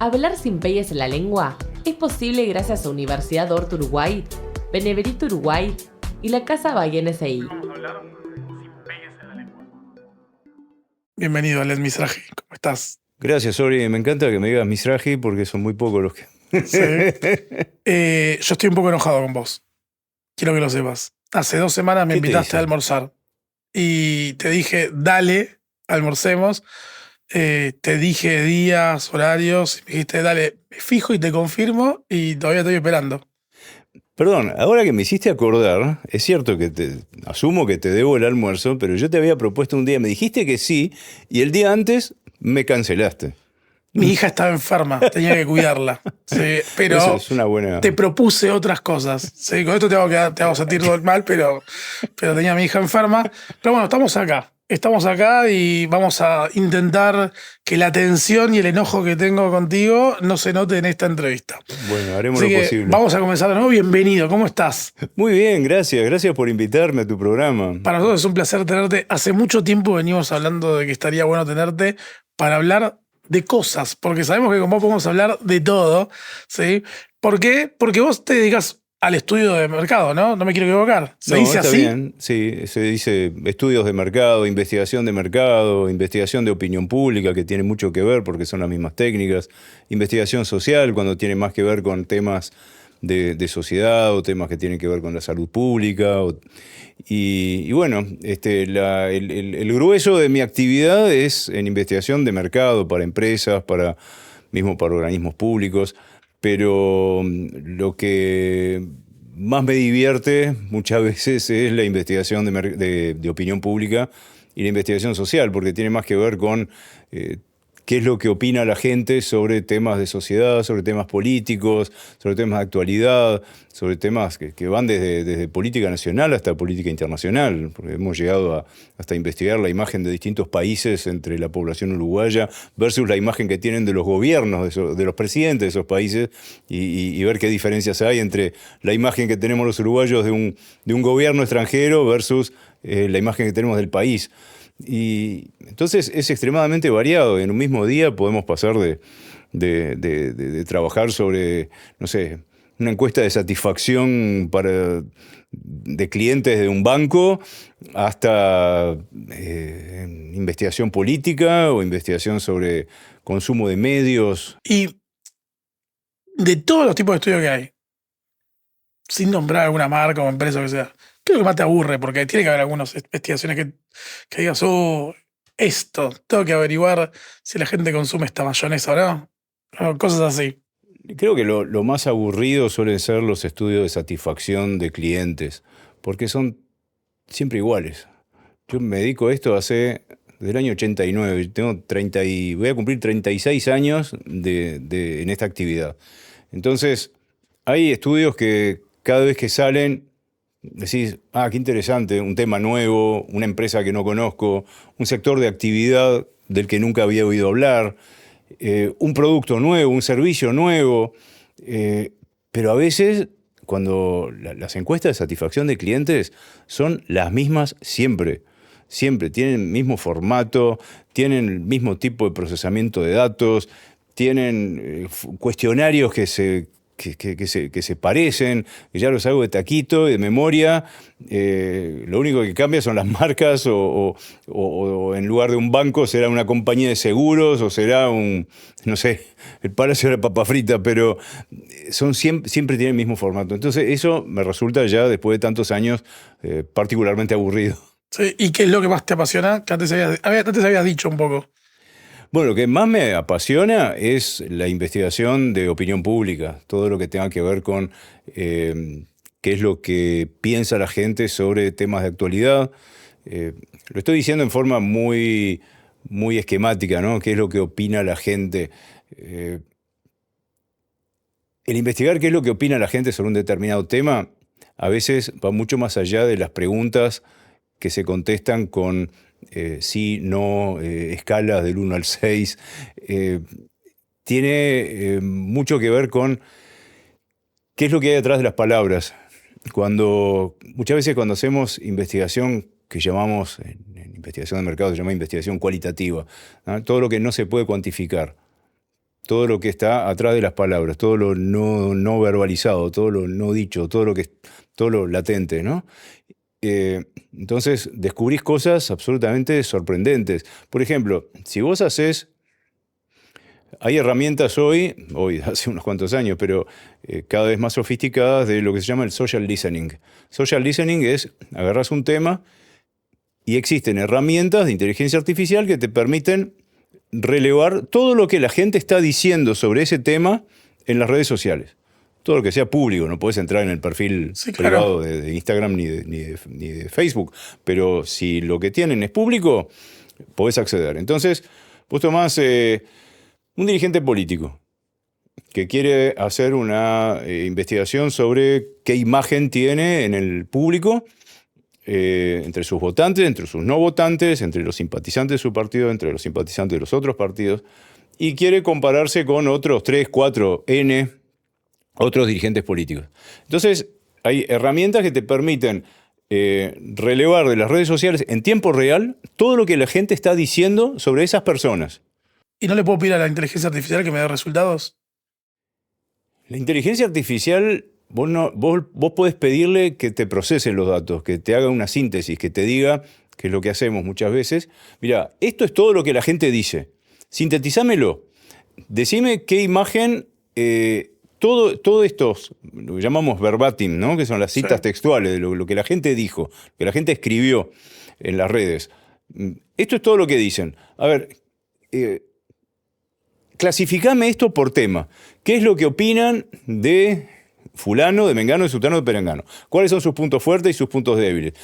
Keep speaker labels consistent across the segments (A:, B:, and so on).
A: Hablar sin pegues en la lengua es posible gracias a Universidad Horto Uruguay, Beneverito Uruguay y la Casa Bahía NSI.
B: Vamos a hablar sin pegues en la lengua. Bienvenido, Alex Mizrahi. ¿Cómo estás?
C: Gracias, Ori. Me encanta que me digas Mizrahi porque son muy pocos los que...
B: Sí. Yo estoy un poco enojado con vos. Quiero que lo sepas. Hace 2 semanas me
C: ¿Qué te
B: invitaste
C: hice?
B: a almorzar y te dije, dale, almorcemos. Te dije días, horarios, y me dijiste, dale, me fijo y te confirmo y todavía estoy esperando.
C: Perdón, ahora que me hiciste acordar, es cierto que asumo que te debo el almuerzo, pero yo te había propuesto un día, me dijiste que sí, y el día antes me cancelaste.
B: Mi hija estaba enferma, tenía que cuidarla. Sí, pero
C: Eso es una buena...
B: te propuse otras cosas. Sí, con esto te hago sentir mal, pero tenía a mi hija enferma. Pero bueno, estamos acá y vamos a intentar que la tensión y el enojo que tengo contigo no se note en esta entrevista.
C: Bueno, haremos
B: Así
C: lo
B: que
C: posible.
B: vamos a comenzar de nuevo. Bienvenido, ¿cómo estás?
C: Muy bien, gracias. Gracias por invitarme a tu programa.
B: Para nosotros es un placer tenerte. Hace mucho tiempo venimos hablando de que estaría bueno tenerte para hablar de cosas, porque sabemos que con vos podemos hablar de todo, ¿sí? ¿Por qué? Porque vos te dedicas al estudio de mercado, ¿no? No me quiero equivocar. ¿Se dice
C: está
B: así?
C: bien, sí, se dice estudios de mercado, investigación de opinión pública, que tiene mucho que ver porque son las mismas técnicas, investigación social, cuando tiene más que ver con temas de sociedad o temas que tienen que ver con la salud pública. Y bueno, el grueso de mi actividad es en investigación de mercado para empresas, mismo para organismos públicos, pero lo que más me divierte muchas veces es la investigación de opinión pública y la investigación social, porque tiene más que ver con qué es lo que opina la gente sobre temas de sociedad, sobre temas políticos, sobre temas de actualidad, sobre temas que van desde política nacional hasta política internacional, porque hemos llegado hasta investigar la imagen de distintos países entre la población uruguaya versus la imagen que tienen de los gobiernos, de los presidentes de esos países, y ver qué diferencias hay entre la imagen que tenemos los uruguayos de un gobierno extranjero versus la imagen que tenemos del país. Y entonces es extremadamente variado. En un mismo día podemos pasar de trabajar sobre, no sé, una encuesta de satisfacción de clientes de un banco hasta investigación política o investigación sobre consumo de medios.
B: Y de todos los tipos de estudios que hay, sin nombrar alguna marca o empresa o que sea, ¿qué es lo que más te aburre? Porque tiene que haber algunas investigaciones que digas, esto, tengo que averiguar si la gente consume esta mayonesa o no. O cosas así.
C: Creo que lo más aburrido suelen ser los estudios de satisfacción de clientes, porque son siempre iguales. Yo me dedico a esto desde el año 89, tengo voy a cumplir 36 años en esta actividad. Entonces, hay estudios que cada vez que salen decís, qué interesante, un tema nuevo, una empresa que no conozco, un sector de actividad del que nunca había oído hablar, un producto nuevo, un servicio nuevo, pero a veces cuando las encuestas de satisfacción de clientes son las mismas siempre. Siempre tienen el mismo formato, tienen el mismo tipo de procesamiento de datos, tienen cuestionarios que se parecen, que ya los hago de taquito y de memoria. Lo único que cambia son las marcas o en lugar de un banco será una compañía de seguros o será no sé, el Palacio de la Papa Frita, pero siempre tienen el mismo formato. Entonces eso me resulta ya, después de tantos años, particularmente aburrido.
B: Sí, ¿y qué es lo que más te apasiona? Que antes habías dicho un poco.
C: Bueno, lo que más me apasiona es la investigación de opinión pública, todo lo que tenga que ver con qué es lo que piensa la gente sobre temas de actualidad. Lo estoy diciendo en forma muy, muy esquemática, ¿no? ¿Qué es lo que opina la gente? El investigar qué es lo que opina la gente sobre un determinado tema a veces va mucho más allá de las preguntas que se contestan con sí, no, escalas del 1 al 6. Tiene mucho que ver con qué es lo que hay detrás de las palabras. Muchas veces cuando hacemos investigación que llamamos, en investigación de mercado se llama investigación cualitativa, ¿no? Todo lo que no se puede cuantificar. todo lo que está atrás de las palabras, todo lo no verbalizado, todo lo no dicho, todo lo latente, ¿no? Entonces descubrís cosas absolutamente sorprendentes. Por ejemplo, si vos hay herramientas hoy, hace unos cuantos años, pero cada vez más sofisticadas de lo que se llama el social listening. Social listening es, agarras un tema y existen herramientas de inteligencia artificial que te permiten relevar todo lo que la gente está diciendo sobre ese tema en las redes sociales. Todo lo que sea público, no podés entrar en el perfil privado de Instagram ni de Facebook, pero si lo que tienen es público, podés acceder. Entonces, vos tomás un dirigente político que quiere hacer una investigación sobre qué imagen tiene en el público, entre sus votantes, entre sus no votantes, entre los simpatizantes de su partido, entre los simpatizantes de los otros partidos, y quiere compararse con otros 3, 4, N, otros dirigentes políticos. Entonces, hay herramientas que te permiten relevar de las redes sociales en tiempo real todo lo que la gente está diciendo sobre esas personas.
B: ¿Y no le puedo pedir a la inteligencia artificial que me dé resultados?
C: La inteligencia artificial, vos podés pedirle que te procese los datos, que te haga una síntesis, que te diga, que es lo que hacemos muchas veces, mira, esto es todo lo que la gente dice, sintetizámelo, decime qué imagen, todo estos, lo que llamamos verbatim, ¿no? Que son las citas textuales de lo que la gente dijo, que la gente escribió en las redes. Esto es todo lo que dicen. A ver, clasificame esto por tema. ¿Qué es lo que opinan de fulano, de mengano, de sutano, de perengano? ¿Cuáles son sus puntos fuertes y sus puntos débiles?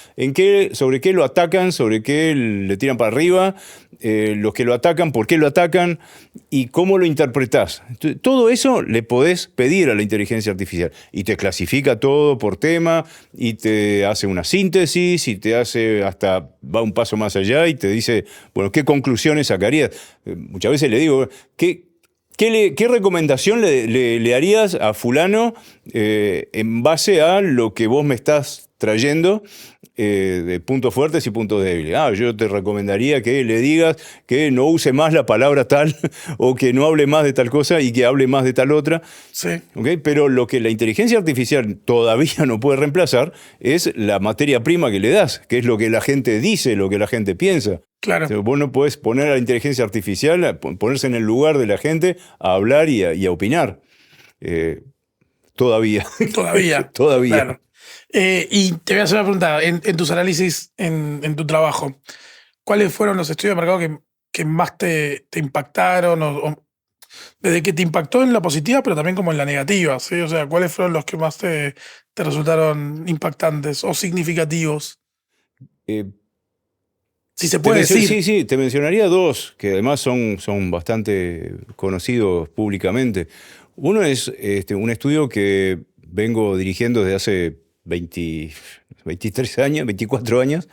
C: ¿Sobre qué lo atacan? ¿Sobre qué le tiran para arriba? Los que lo atacan, ¿por qué lo atacan? ¿Y cómo lo interpretás? Todo eso le podés pedir a la inteligencia artificial. Y te clasifica todo por tema, y te hace una síntesis, y te hace va un paso más allá y te dice, bueno, ¿qué conclusiones sacarías? Muchas veces le digo, ¿qué recomendación le harías a fulano en base a lo que vos me estás trayendo de puntos fuertes y puntos débiles? Yo te recomendaría que le digas que no use más la palabra tal o que no hable más de tal cosa y que hable más de tal otra.
B: Sí.
C: ¿Okay? Pero lo que la inteligencia artificial todavía no puede reemplazar es la materia prima que le das, que es lo que la gente dice, lo que la gente piensa.
B: Claro.
C: O sea, vos no podés poner a la inteligencia artificial, ponerse en el lugar de la gente a hablar y a opinar. Todavía.
B: Todavía.
C: Todavía.
B: Claro. Y te voy a hacer una pregunta. En tus análisis, en tu trabajo, ¿cuáles fueron los estudios de mercado que más te impactaron? Desde que te impactó en la positiva, pero también como en la negativa, ¿sí? O sea, ¿cuáles fueron los que más te resultaron impactantes o significativos? Si se puede decir.
C: Sí, te mencionaría dos, que además son bastante conocidos públicamente. Uno es un estudio que vengo dirigiendo desde hace 23 años, 24 años,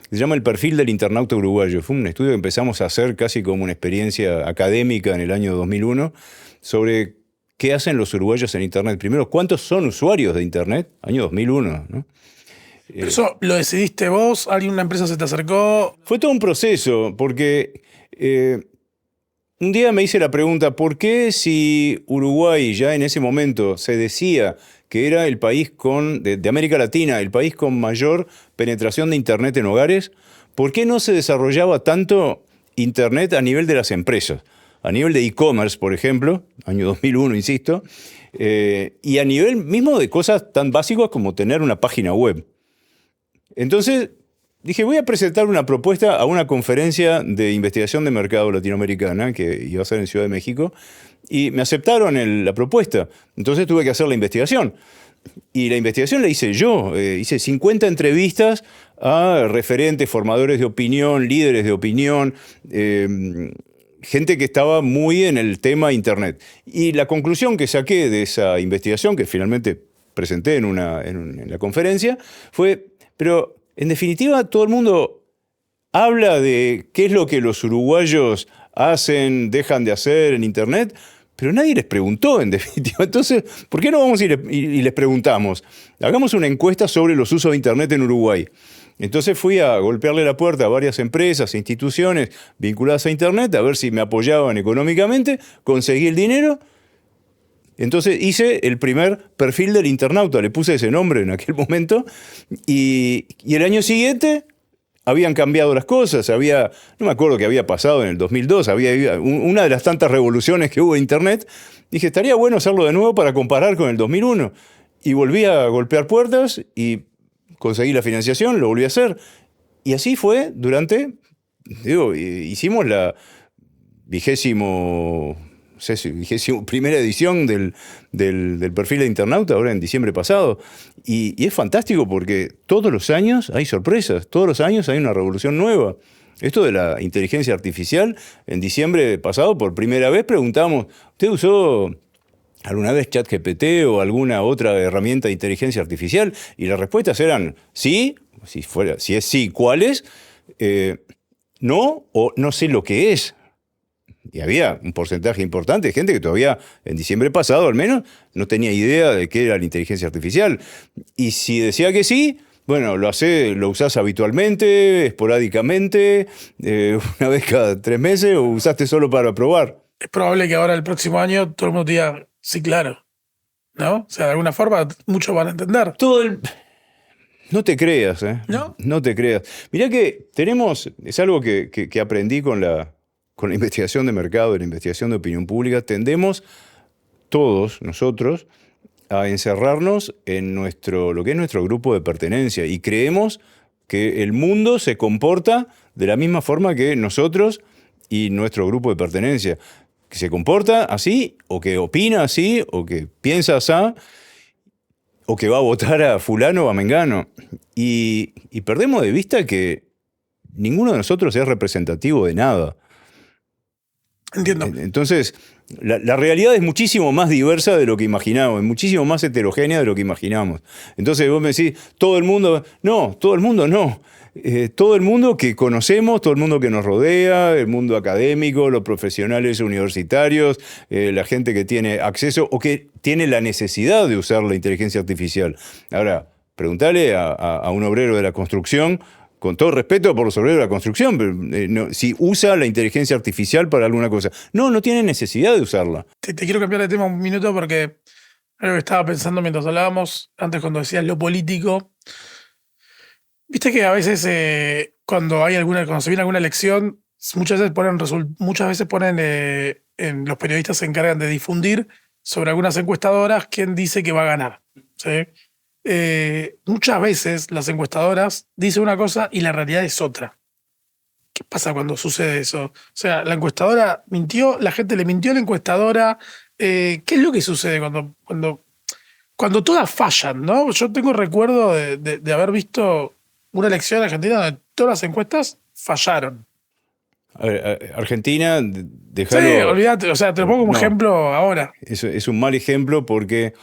C: se llama El perfil del internauta uruguayo. Fue un estudio que empezamos a hacer casi como una experiencia académica en el año 2001 sobre qué hacen los uruguayos en Internet. Primero, ¿cuántos son usuarios de Internet? Año 2001, ¿no?
B: ¿Eso lo decidiste vos? ¿Una empresa se te acercó?
C: Fue todo un proceso, porque un día me hice la pregunta, ¿por qué si Uruguay ya en ese momento se decía que era el país de América Latina, el país con mayor penetración de Internet en hogares, ¿por qué no se desarrollaba tanto Internet a nivel de las empresas? A nivel de e-commerce, por ejemplo, año 2001, insisto, y a nivel mismo de cosas tan básicas como tener una página web. Entonces dije, voy a presentar una propuesta a una conferencia de investigación de mercado latinoamericana que iba a ser en Ciudad de México, y me aceptaron la propuesta. Entonces tuve que hacer la investigación. Y la investigación la hice yo. Hice 50 entrevistas a referentes, formadores de opinión, líderes de opinión, gente que estaba muy en el tema Internet. Y la conclusión que saqué de esa investigación, que finalmente presenté en la conferencia, fue, pero en definitiva todo el mundo habla de qué es lo que los uruguayos hacen, dejan de hacer en Internet, pero nadie les preguntó, en definitiva. Entonces, ¿por qué no vamos y les preguntamos? Hagamos una encuesta sobre los usos de Internet en Uruguay. Entonces fui a golpearle la puerta a varias empresas e instituciones vinculadas a Internet a ver si me apoyaban económicamente, conseguí el dinero. Entonces hice el primer perfil del internauta, le puse ese nombre en aquel momento, y el año siguiente habían cambiado las cosas, no me acuerdo qué había pasado en el 2002, había una de las tantas revoluciones que hubo en Internet. Dije, estaría bueno hacerlo de nuevo para comparar con el 2001. Y volví a golpear puertas y conseguí la financiación, lo volví a hacer. Y así fue durante, hicimos la 21ª edición del perfil de internauta, ahora en diciembre pasado. Y es fantástico porque todos los años hay sorpresas, todos los años hay una revolución nueva. Esto de la inteligencia artificial, en diciembre pasado, por primera vez preguntamos, ¿usted usó alguna vez ChatGPT o alguna otra herramienta de inteligencia artificial? Y las respuestas eran sí, si es sí, ¿cuáles? No, o no sé lo que es. Y había un porcentaje importante de gente que todavía, en diciembre pasado al menos, no tenía idea de qué era la inteligencia artificial. Y si decía que sí, bueno, lo usás habitualmente, esporádicamente, una vez cada 3 meses, o usaste solo para probar.
B: Es probable que ahora el próximo año todo el mundo diga, sí, claro. ¿No? O sea, de alguna forma muchos van a entender.
C: No te creas, ¿eh?
B: ¿No?
C: No te creas. Mirá que es algo que aprendí con la investigación de mercado y la investigación de opinión pública. Tendemos todos nosotros a encerrarnos en lo que es nuestro grupo de pertenencia y creemos que el mundo se comporta de la misma forma que nosotros y nuestro grupo de pertenencia. Que se comporta así, o que opina así, o que piensa así, o que va a votar a fulano o a mengano. Y perdemos de vista que ninguno de nosotros es representativo de nada.
B: Entiendo.
C: Entonces, la realidad es muchísimo más diversa de lo que imaginamos, es muchísimo más heterogénea de lo que imaginamos. Entonces vos me decís, todo el mundo no. Todo el mundo que conocemos, todo el mundo que nos rodea, el mundo académico, los profesionales universitarios, la gente que tiene acceso o que tiene la necesidad de usar la inteligencia artificial. Ahora, preguntale a un obrero de la construcción, con todo respeto por los obreros de la construcción, pero, si usa la inteligencia artificial para alguna cosa. No tiene necesidad de usarla.
B: Te quiero cambiar de tema un minuto porque algo que estaba pensando mientras hablábamos, antes cuando decías lo político. Viste que a veces cuando se viene alguna elección, muchas veces ponen los periodistas se encargan de difundir sobre algunas encuestadoras quién dice que va a ganar. ¿Sí? Muchas veces las encuestadoras dicen una cosa y la realidad es otra. ¿Qué pasa cuando sucede eso? O sea, la encuestadora mintió, la gente le mintió a la encuestadora. ¿Qué es lo que sucede cuando todas fallan, ¿no? Yo tengo recuerdo de haber visto una elección en Argentina donde todas las encuestas fallaron.
C: A ver, Argentina, déjalo.
B: Sí, olvídate, o sea, te lo pongo como ejemplo ahora.
C: Es un mal ejemplo porque...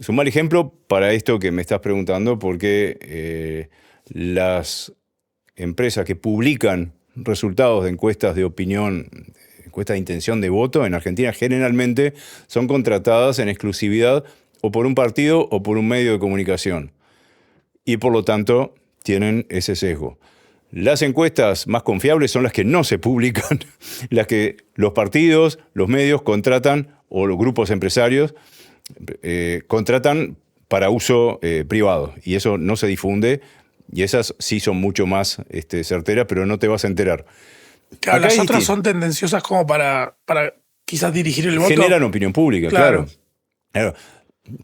C: Es un mal ejemplo para esto que me estás preguntando porque las empresas que publican resultados de encuestas de opinión, encuestas de intención de voto en Argentina generalmente son contratadas en exclusividad o por un partido o por un medio de comunicación. Y por lo tanto tienen ese sesgo. Las encuestas más confiables son las que no se publican, las que los partidos, los medios contratan o los grupos empresarios contratan para uso privado y eso no se difunde y esas sí son mucho más certeras, pero no te vas a enterar.
B: Claro, las otras son tendenciosas como para quizás dirigir el voto.
C: Generan opinión pública, claro.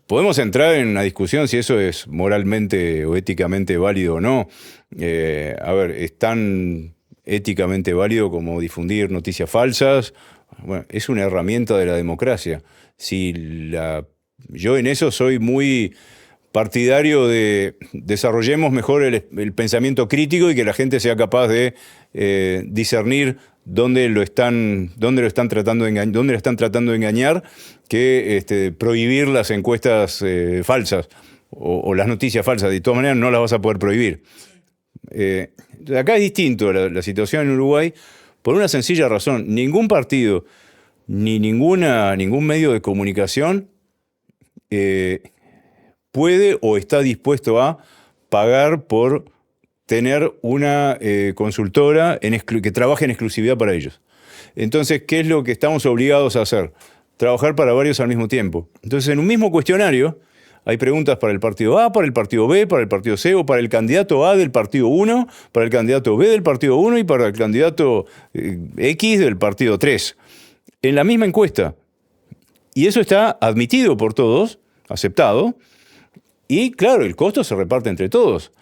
C: Podemos entrar en una discusión si eso es moralmente o éticamente válido o no. Es tan éticamente válido como difundir noticias falsas. Bueno, es una herramienta de la democracia. Yo en eso soy muy partidario de desarrollemos mejor el pensamiento crítico y que la gente sea capaz de discernir dónde lo están tratando de engañar, que prohibir las encuestas falsas o las noticias falsas. De todas maneras no las vas a poder prohibir. Acá es distinto la situación en Uruguay por una sencilla razón. Ningún partido ni ningún medio de comunicación puede o está dispuesto a pagar por tener una consultora que trabaje en exclusividad para ellos. Entonces, ¿qué es lo que estamos obligados a hacer? Trabajar para varios al mismo tiempo. Entonces, en un mismo cuestionario hay preguntas para el partido A, para el partido B, para el partido C, o para el candidato A del partido 1, para el candidato B del partido 1 y para el candidato X del partido 3. En la misma encuesta. Y eso está admitido por todos, aceptado, y claro, el costo se reparte entre todos.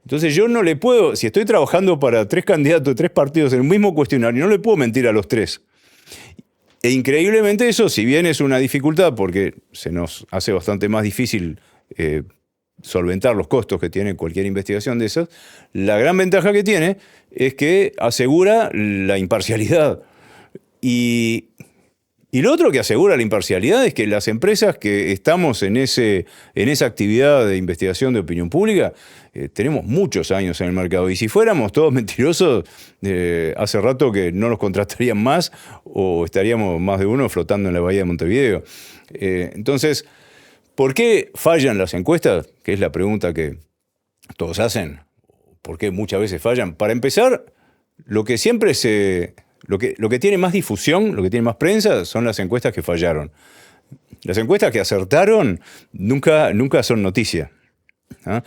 C: Entonces yo no le puedo, si estoy trabajando para 3 candidatos, 3 partidos en el mismo cuestionario, no le puedo mentir a los 3. E increíblemente eso, si bien es una dificultad, porque se nos hace bastante más difícil solventar los costos que tiene cualquier investigación de esas, la gran ventaja que tiene es que asegura la imparcialidad. Y lo otro que asegura la imparcialidad es que las empresas que estamos en esa actividad de investigación de opinión pública, tenemos muchos años en el mercado. Y si fuéramos todos mentirosos, hace rato que no nos contratarían más o estaríamos más de uno flotando en la bahía de Montevideo. Entonces, ¿por qué fallan las encuestas? Que es la pregunta que todos hacen. ¿Por qué muchas veces fallan? Para empezar, lo que siempre Lo que tiene más difusión, lo que tiene más prensa, son las encuestas que fallaron. Las encuestas que acertaron nunca son noticia. ¿Ah?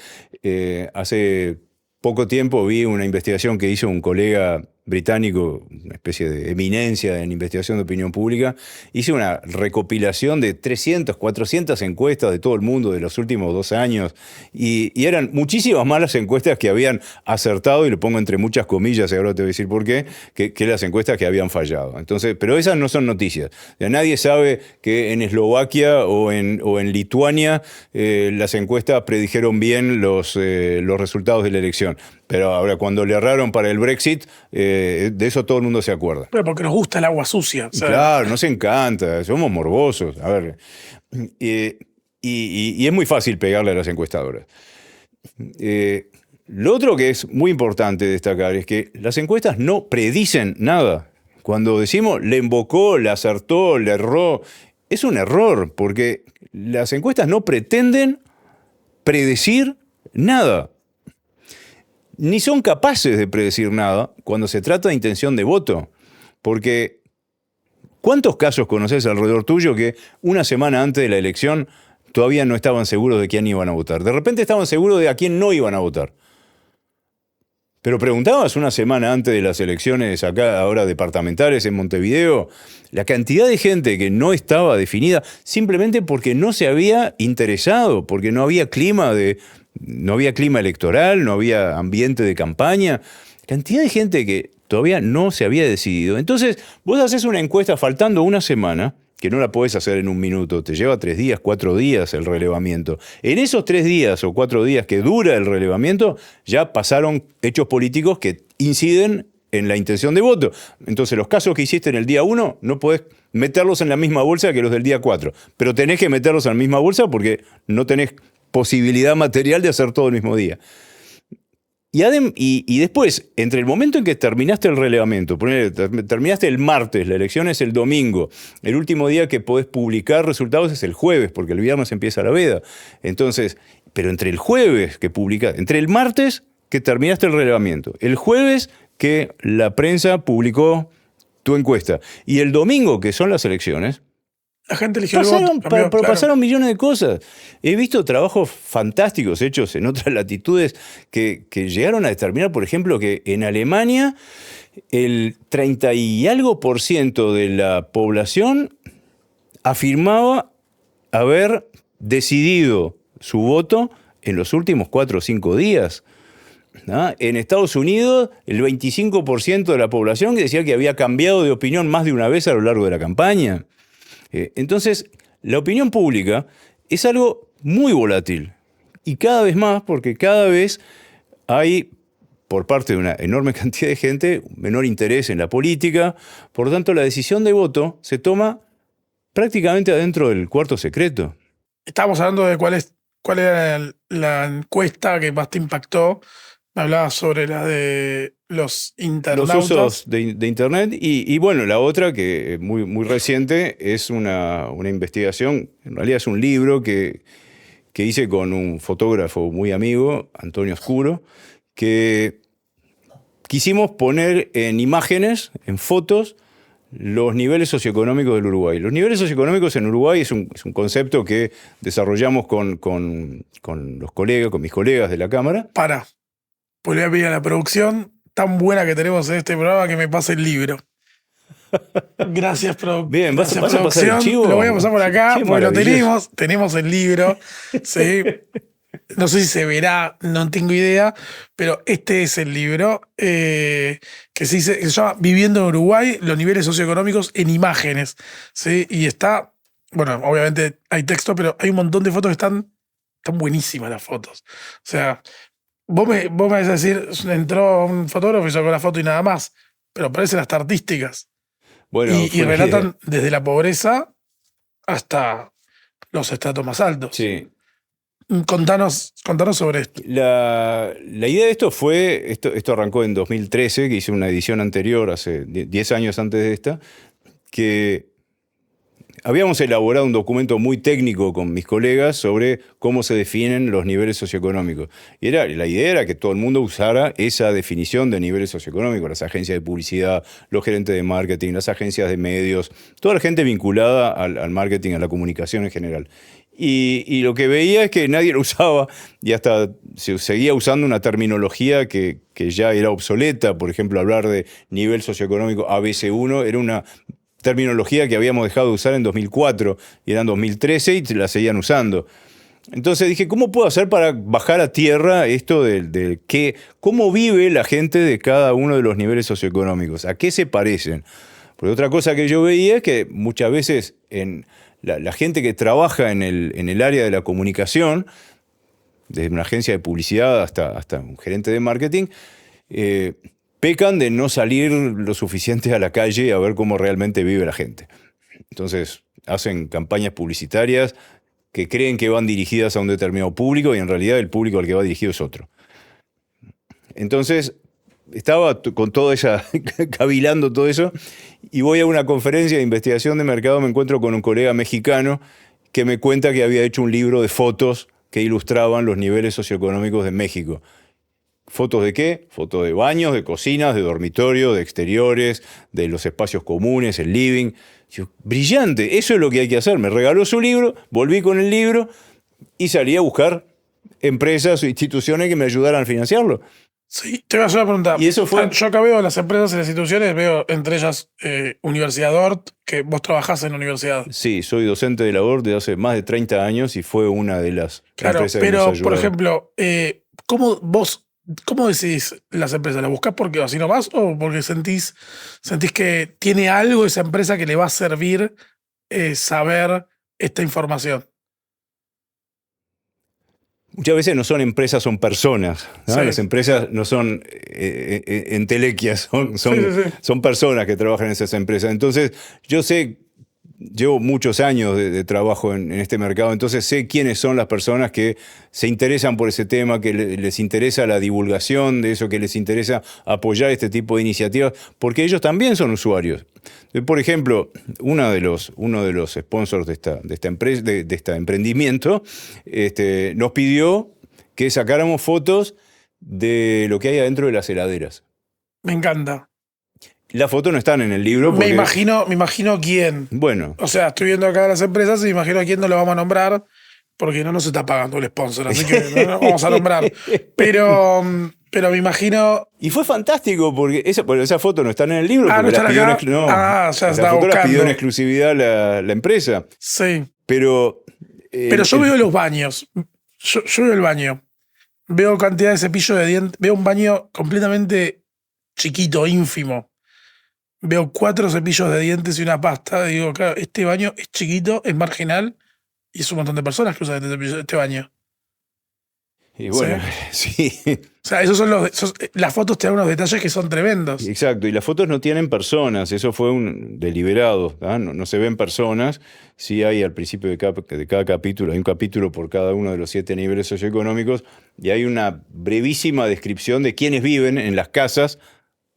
C: Hace poco tiempo vi una investigación que hizo un colega británico, una especie de eminencia en investigación de opinión pública, hizo una recopilación de 300, 400 encuestas de todo el mundo de los últimos 2 años, y eran muchísimas más las encuestas que habían acertado, y lo pongo entre muchas comillas, y ahora te voy a decir por qué, que las encuestas que habían fallado. Entonces, pero esas no son noticias. O sea, nadie sabe que en Eslovaquia o en Lituania las encuestas predijeron bien los resultados de la elección. Pero ahora, cuando le erraron para el Brexit, de eso todo el mundo se acuerda.
B: Pero porque nos gusta el agua sucia. O sea.
C: Claro, nos encanta, somos morbosos. A ver, y es muy fácil pegarle a las encuestadoras. Lo otro que es muy importante destacar es que las encuestas no predicen nada. Cuando decimos le embocó, le acertó, le erró, es un error, porque las encuestas no pretenden predecir nada. Ni son capaces de predecir nada cuando se trata de intención de voto. Porque, ¿cuántos casos conoces alrededor tuyo que una semana antes de la elección todavía no estaban seguros de quién iban a votar? De repente estaban seguros de a quién no iban a votar. Pero preguntabas una semana antes de las elecciones acá, ahora departamentales en Montevideo, la cantidad de gente que no estaba definida simplemente porque no se había interesado, porque no había clima electoral, no había ambiente de campaña. Cantidad de gente que todavía no se había decidido. Entonces, vos haces una encuesta faltando una semana, que no la podés hacer en un minuto, te lleva 3 días, 4 días el relevamiento. En esos 3 días o 4 días que dura el relevamiento, ya pasaron hechos políticos que inciden en la intención de voto. Entonces, los casos que hiciste en el día 1 no podés meterlos en la misma bolsa que los del día 4, pero tenés que meterlos en la misma bolsa porque no tenés posibilidad material de hacer todo el mismo día. Y después, entre el momento en que terminaste el relevamiento, terminaste el martes, la elección es el domingo, el último día que podés publicar resultados es el jueves, porque el viernes empieza la veda. Entonces, pero entre el jueves que publicaste, entre el martes que terminaste el relevamiento, el jueves que la prensa publicó tu encuesta, y el domingo que son las elecciones,
B: la gente eligió el voto.
C: Pasaron millones de cosas. He visto trabajos fantásticos hechos en otras latitudes que llegaron a determinar, por ejemplo, que en Alemania el 30 y algo % de la población afirmaba haber decidido su voto en los últimos 4 o 5 días. ¿No? En Estados Unidos, el 25% de la población decía que había cambiado de opinión más de una vez a lo largo de la campaña. Entonces, la opinión pública es algo muy volátil. Y cada vez más, porque cada vez hay, por parte de una enorme cantidad de gente, menor interés en la política. Por lo tanto, la decisión de voto se toma prácticamente adentro del cuarto secreto.
B: Estábamos hablando de cuál era la encuesta que más te impactó. Me hablabas sobre la de los internautas.
C: Los usos de Internet. Y bueno, la otra, que es muy, muy reciente, es una investigación, en realidad es un libro que hice con un fotógrafo muy amigo, Antonio Oscuro, que quisimos poner en imágenes, en fotos, los niveles socioeconómicos del Uruguay. Los niveles socioeconómicos en Uruguay es un concepto que desarrollamos con los colegas, con mis colegas de la Cámara.
B: Pues le voy a pedir a la producción tan buena que tenemos en este programa que me pase el libro. Gracias,
C: Bien, ¿vas a pasar
B: producción.
C: el chivo?
B: Lo voy a pasar por acá,
C: Qué
B: porque lo
C: maravilloso.
B: tenemos el libro. ¿Sí? No sé si se verá, no tengo idea, pero este es el libro que se llama Viviendo en Uruguay, los niveles socioeconómicos en imágenes. ¿Sí? Y está, bueno, obviamente hay texto, pero hay un montón de fotos que están buenísimas las fotos. O sea, vos me vas a decir, entró un fotógrafo y sacó la foto y nada más, pero parecen hasta artísticas.
C: Bueno,
B: Y relatan desde la pobreza hasta los estratos más altos.
C: Sí.
B: Contanos sobre esto.
C: La idea de esto fue, esto arrancó en 2013, que hice una edición anterior, hace 10 años antes de esta, que habíamos elaborado un documento muy técnico con mis colegas sobre cómo se definen los niveles socioeconómicos. Y la idea era que todo el mundo usara esa definición de niveles socioeconómicos, las agencias de publicidad, los gerentes de marketing, las agencias de medios, toda la gente vinculada al marketing, a la comunicación en general. Y lo que veía es que nadie lo usaba y hasta se seguía usando una terminología que ya era obsoleta. Por ejemplo, hablar de nivel socioeconómico ABC1 era una terminología que habíamos dejado de usar en 2004 y era en 2013 y la seguían usando. Entonces dije, ¿cómo puedo hacer para bajar a tierra esto de cómo vive la gente de cada uno de los niveles socioeconómicos? ¿A qué se parecen? Porque otra cosa que yo veía es que muchas veces la gente que trabaja en el área de la comunicación, desde una agencia de publicidad hasta un gerente de marketing, pecan de no salir lo suficiente a la calle a ver cómo realmente vive la gente. Entonces hacen campañas publicitarias que creen que van dirigidas a un determinado público y en realidad el público al que va dirigido es otro. Entonces estaba con toda esa, cavilando todo eso, y voy a una conferencia de investigación de mercado, me encuentro con un colega mexicano que me cuenta que había hecho un libro de fotos que ilustraban los niveles socioeconómicos de México. ¿Fotos de qué? Fotos de baños, de cocinas, de dormitorio, de exteriores, de los espacios comunes, el living. Yo, brillante, eso es lo que hay que hacer. Me regaló su libro, volví con el libro y salí a buscar empresas o instituciones que me ayudaran a financiarlo.
B: Sí, te voy a hacer una pregunta.
C: Y eso fue...
B: Yo acá veo las empresas y las instituciones, veo entre ellas Universidad Dort, que vos trabajás en la universidad.
C: Sí, soy docente de la ORT desde hace más de 30 años y fue una de las empresas que nos ayudaron.
B: Pero, por ejemplo, ¿cómo decidís las empresas? ¿Las buscás porque así nomás o porque sentís que tiene algo esa empresa que le va a servir saber esta información?
C: Muchas veces no son empresas, son personas, ¿no?
B: Sí.
C: Las empresas no son entelequias, son personas que trabajan en esas empresas. Entonces, yo sé, llevo muchos años de trabajo en este mercado, entonces sé quiénes son las personas que se interesan por ese tema, que les interesa la divulgación de eso, que les interesa apoyar este tipo de iniciativas, porque ellos también son usuarios. Por ejemplo, uno de los sponsors de esta empresa, de este emprendimiento, nos pidió que sacáramos fotos de lo que hay adentro de las heladeras.
B: Me encanta.
C: Las fotos no están en el libro porque...
B: Me imagino quién.
C: Bueno.
B: O sea, estoy viendo acá las empresas y me imagino a quién no lo vamos a nombrar porque no nos está pagando el sponsor, así que no vamos a nombrar. Pero me imagino...
C: Y fue fantástico porque esa foto no está en el libro porque
B: ¿no están
C: las pidió
B: acá? Ya estaba
C: foto las
B: buscando.
C: pidió en exclusividad la empresa.
B: Sí.
C: Pero
B: yo veo los baños. Yo veo el baño. Veo cantidad de cepillos de dientes. Veo un baño completamente chiquito, ínfimo. Veo 4 cepillos de dientes y una pasta. Digo, claro, este baño es chiquito, es marginal y es un montón de personas que usan este baño.
C: Y bueno, sí.
B: O sea, las fotos te dan unos detalles que son tremendos.
C: Exacto, y las fotos no tienen personas, eso fue un deliberado, no se ven personas. Sí hay al principio de cada capítulo, hay un capítulo por cada uno de los 7 niveles socioeconómicos y hay una brevísima descripción de quiénes viven en las casas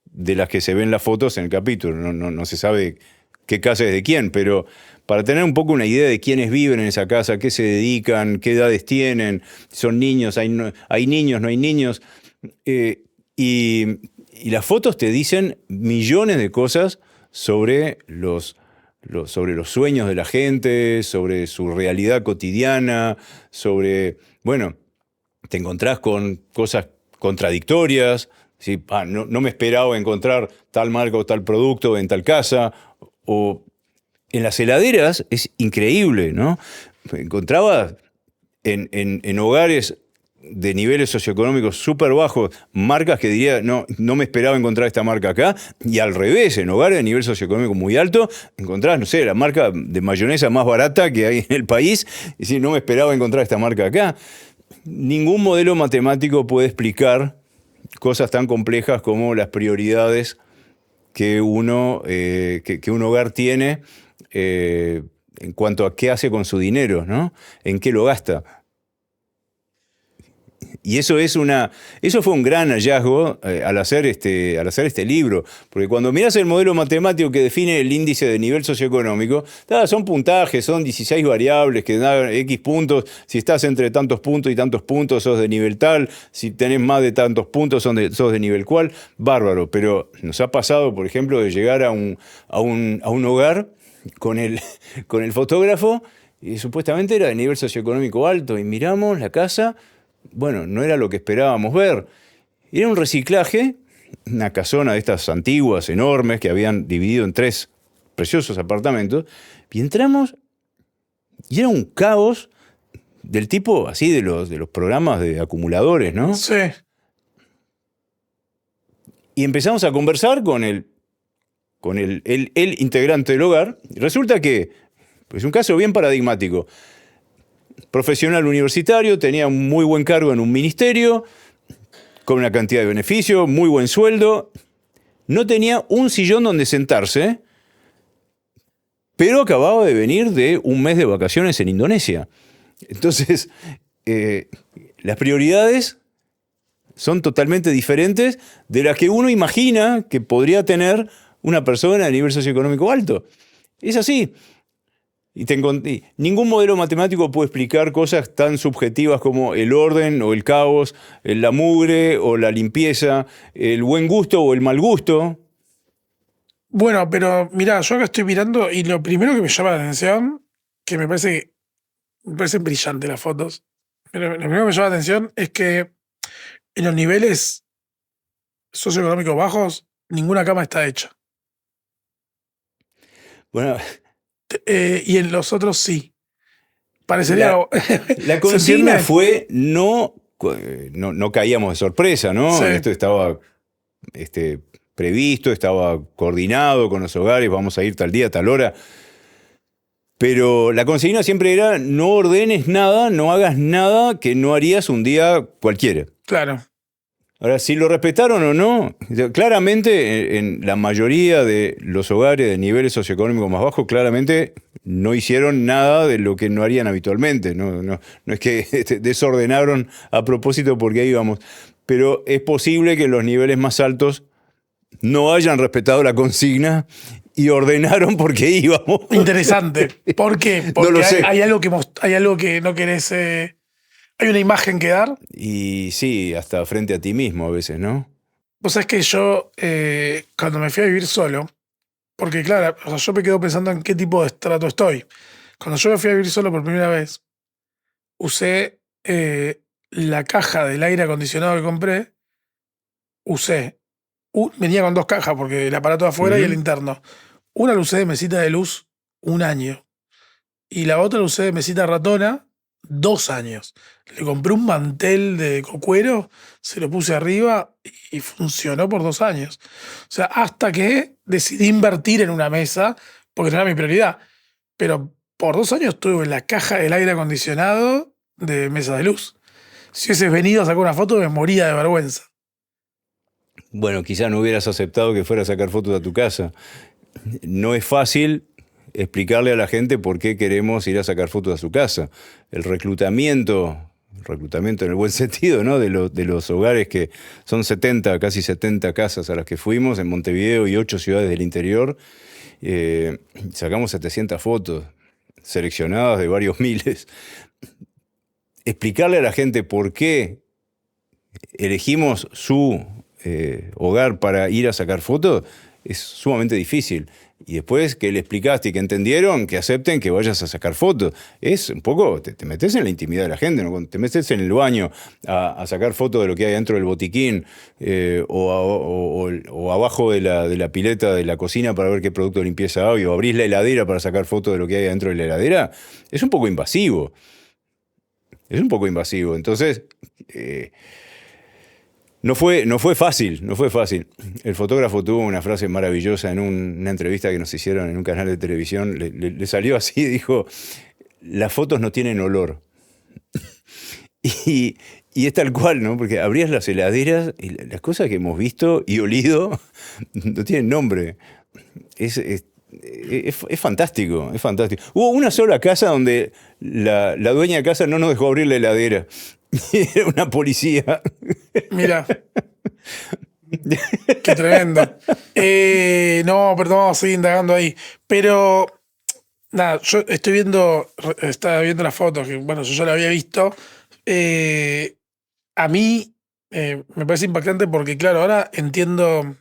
C: de las que se ven las fotos en el capítulo. No se sabe qué casa es de quién, pero para tener un poco una idea de quiénes viven en esa casa, qué se dedican, qué edades tienen, son niños, hay niños, no hay niños. Y las fotos te dicen millones de cosas sobre sobre los sueños de la gente, sobre su realidad cotidiana, bueno, te encontrás con cosas contradictorias. ¿Sí? No me esperaba encontrar tal marca o tal producto en tal casa. O en las heladeras es increíble, ¿no? Encontraba en hogares de niveles socioeconómicos súper bajos, marcas que diría, no me esperaba encontrar esta marca acá, y al revés, en hogares de nivel socioeconómico muy alto, encontrás, no sé, la marca de mayonesa más barata que hay en el país, y sí, no me esperaba encontrar esta marca acá. Ningún modelo matemático puede explicar cosas tan complejas como las prioridades que un hogar tiene en cuanto a qué hace con su dinero, ¿no? En qué lo gasta. Y eso fue un gran hallazgo al hacer este libro, porque cuando mirás el modelo matemático que define el índice de nivel socioeconómico, son puntajes, son 16 variables que dan X puntos, si estás entre tantos puntos y tantos puntos sos de nivel tal, si tenés más de tantos puntos sos de nivel cual, bárbaro, pero nos ha pasado, por ejemplo, de llegar a un hogar con el fotógrafo y supuestamente era de nivel socioeconómico alto y miramos la casa. Bueno, no era lo que esperábamos ver. Era un reciclaje, una casona de estas antiguas, enormes, que habían dividido en 3 preciosos apartamentos. Y entramos y era un caos del tipo así de los programas de acumuladores, ¿no?
B: Sí.
C: Y empezamos a conversar con el integrante del hogar. Resulta que es un caso bien paradigmático. Profesional universitario, tenía un muy buen cargo en un ministerio, con una cantidad de beneficios, muy buen sueldo. No tenía un sillón donde sentarse, pero acababa de venir de un mes de vacaciones en Indonesia. Entonces, las prioridades son totalmente diferentes de las que uno imagina que podría tener una persona de nivel socioeconómico alto. Es así. Y ningún modelo matemático puede explicar cosas tan subjetivas como el orden o el caos, la mugre o la limpieza, el buen gusto o el mal gusto.
B: Bueno, pero mirá, yo acá estoy mirando y lo primero que me llama la atención, que me parecen brillantes las fotos, pero lo primero que me llama la atención es que en los niveles socioeconómicos bajos, ninguna cama está hecha.
C: Bueno,
B: y en los otros sí. Parecería.
C: La consigna fue no caíamos de sorpresa, ¿no?
B: Sí.
C: Esto estaba previsto, estaba coordinado con los hogares, vamos a ir tal día, tal hora. Pero la consigna siempre era no ordenes nada, no hagas nada que no harías un día cualquiera.
B: Claro.
C: Ahora, si lo respetaron o no, claramente en la mayoría de los hogares de niveles socioeconómicos más bajos, claramente no hicieron nada de lo que no harían habitualmente. No es que desordenaron a propósito porque ahí íbamos. Pero es posible que en los niveles más altos no hayan respetado la consigna y ordenaron porque íbamos.
B: Interesante. ¿Por qué? Porque
C: no lo sé.
B: Hay algo que no querés. Hay una imagen que dar.
C: Y sí, hasta frente a ti mismo a veces, ¿no?
B: Vos sabés que yo, cuando me fui a vivir solo, porque claro, o sea, yo me quedo pensando en qué tipo de estrato estoy. Cuando yo me fui a vivir solo por primera vez, usé la caja del aire acondicionado que compré, venía con 2 cajas, porque el aparato de afuera y el interno. Una la usé de mesita de luz 1 año. Y la otra la usé de mesita ratona 2 años. Le compré un mantel de cuero, se lo puse arriba y funcionó por 2 años. O sea, hasta que decidí invertir en una mesa, porque no era mi prioridad. Pero por 2 años estuve en la caja del aire acondicionado de mesa de luz. Si hubieses venido a sacar una foto, me moría de vergüenza.
C: Bueno, quizás no hubieras aceptado que fuera a sacar fotos a tu casa. No es fácil explicarle a la gente por qué queremos ir a sacar fotos a su casa. El reclutamiento en el buen sentido, ¿no? de los hogares que son casi 70 casas a las que fuimos en Montevideo y 8 ciudades del interior. Sacamos 700 fotos seleccionadas de varios miles. Explicarle a la gente por qué elegimos su hogar para ir a sacar fotos, es sumamente difícil. Y después que le explicaste y que entendieron, que acepten que vayas a sacar fotos. Es un poco, te metes en la intimidad de la gente, ¿no? Cuando te metes en el baño a sacar fotos de lo que hay dentro del botiquín o abajo de la pileta de la cocina para ver qué producto de limpieza hay, o abrís la heladera para sacar fotos de lo que hay dentro de la heladera, es un poco invasivo. Es un poco invasivo. Entonces, no fue fácil. El fotógrafo tuvo una frase maravillosa en una entrevista que nos hicieron en un canal de televisión. Le salió así, dijo: las fotos no tienen olor. Y es tal cual, ¿no? Porque abrías las heladeras y las cosas que hemos visto y olido no tienen nombre. Es fantástico, es fantástico. Hubo una sola casa donde la dueña de casa no nos dejó abrir la heladera. Era una policía.
B: Mira. Qué tremendo. No, perdón, vamos a seguir indagando ahí. Pero, nada, yo estaba viendo las fotos, que bueno, yo ya la había visto. A mí me parece impactante porque, claro, ahora entiendo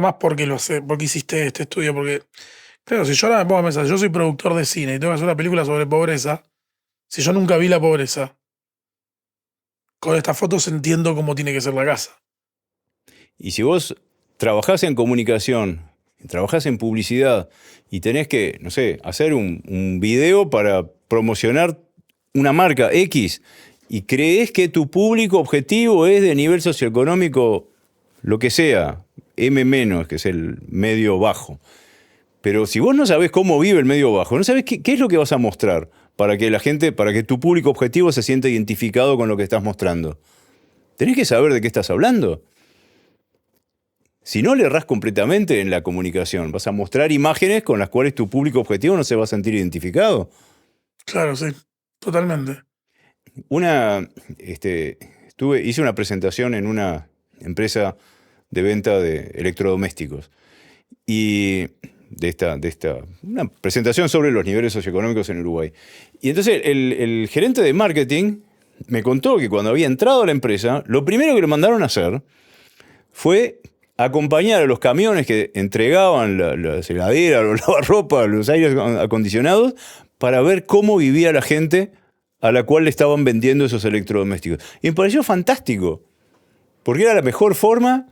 B: más por qué por qué hiciste este estudio. Porque, claro, si yo ahora me pongo a pensar, yo soy productor de cine y tengo que hacer una película sobre pobreza, si yo nunca vi la pobreza, con estas fotos entiendo cómo tiene que ser la casa.
C: Y si vos trabajás en comunicación, trabajás en publicidad y tenés que, no sé, hacer un video para promocionar una marca X y creés que tu público objetivo es de nivel socioeconómico, lo que sea, M-, que es el medio bajo. Pero si vos no sabés cómo vive el medio bajo, no sabés qué es lo que vas a mostrar para que tu público objetivo se sienta identificado con lo que estás mostrando, tenés que saber de qué estás hablando. Si no, le errás completamente en la comunicación. Vas a mostrar imágenes con las cuales tu público objetivo no se va a sentir identificado.
B: Claro, sí, totalmente.
C: Hice una presentación en una empresa de venta de electrodomésticos. Y una presentación sobre los niveles socioeconómicos en Uruguay. Y entonces el gerente de marketing me contó que cuando había entrado a la empresa, lo primero que le mandaron a hacer fue acompañar a los camiones que entregaban las heladeras, los lavarropas, los aires acondicionados, para ver cómo vivía la gente a la cual le estaban vendiendo esos electrodomésticos. Y me pareció fantástico, porque era la mejor forma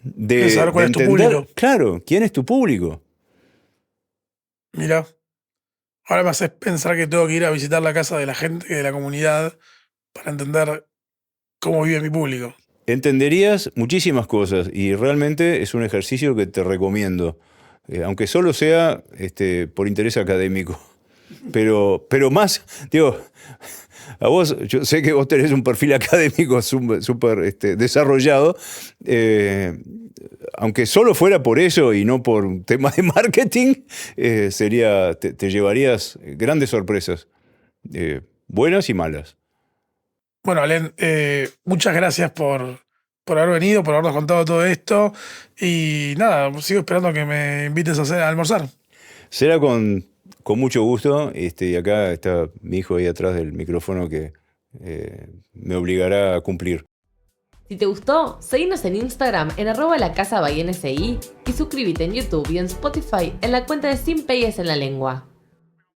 C: de
B: saber cuál es tu
C: entender,
B: público.
C: claro, quién es tu público.
B: Mira, ahora me haces pensar que tengo que ir a visitar la casa de la gente, de la comunidad, para entender cómo vive mi público.
C: Entenderías muchísimas cosas y realmente es un ejercicio que te recomiendo, aunque solo sea por interés académico. Pero más, digo, a vos, yo sé que vos tenés un perfil académico súper desarrollado, aunque solo fuera por eso y no por un tema de marketing, te llevarías grandes sorpresas, buenas y malas.
B: Bueno, Alén, muchas gracias por haber venido, por habernos contado todo esto. Y nada, sigo esperando que me invites a almorzar.
C: Será con mucho gusto. Y acá está mi hijo ahí atrás del micrófono que me obligará a cumplir.
A: Si te gustó, seguinos en Instagram en @lacasabayensi y suscríbete en YouTube y en Spotify en la cuenta de Sin Peyes en la Lengua.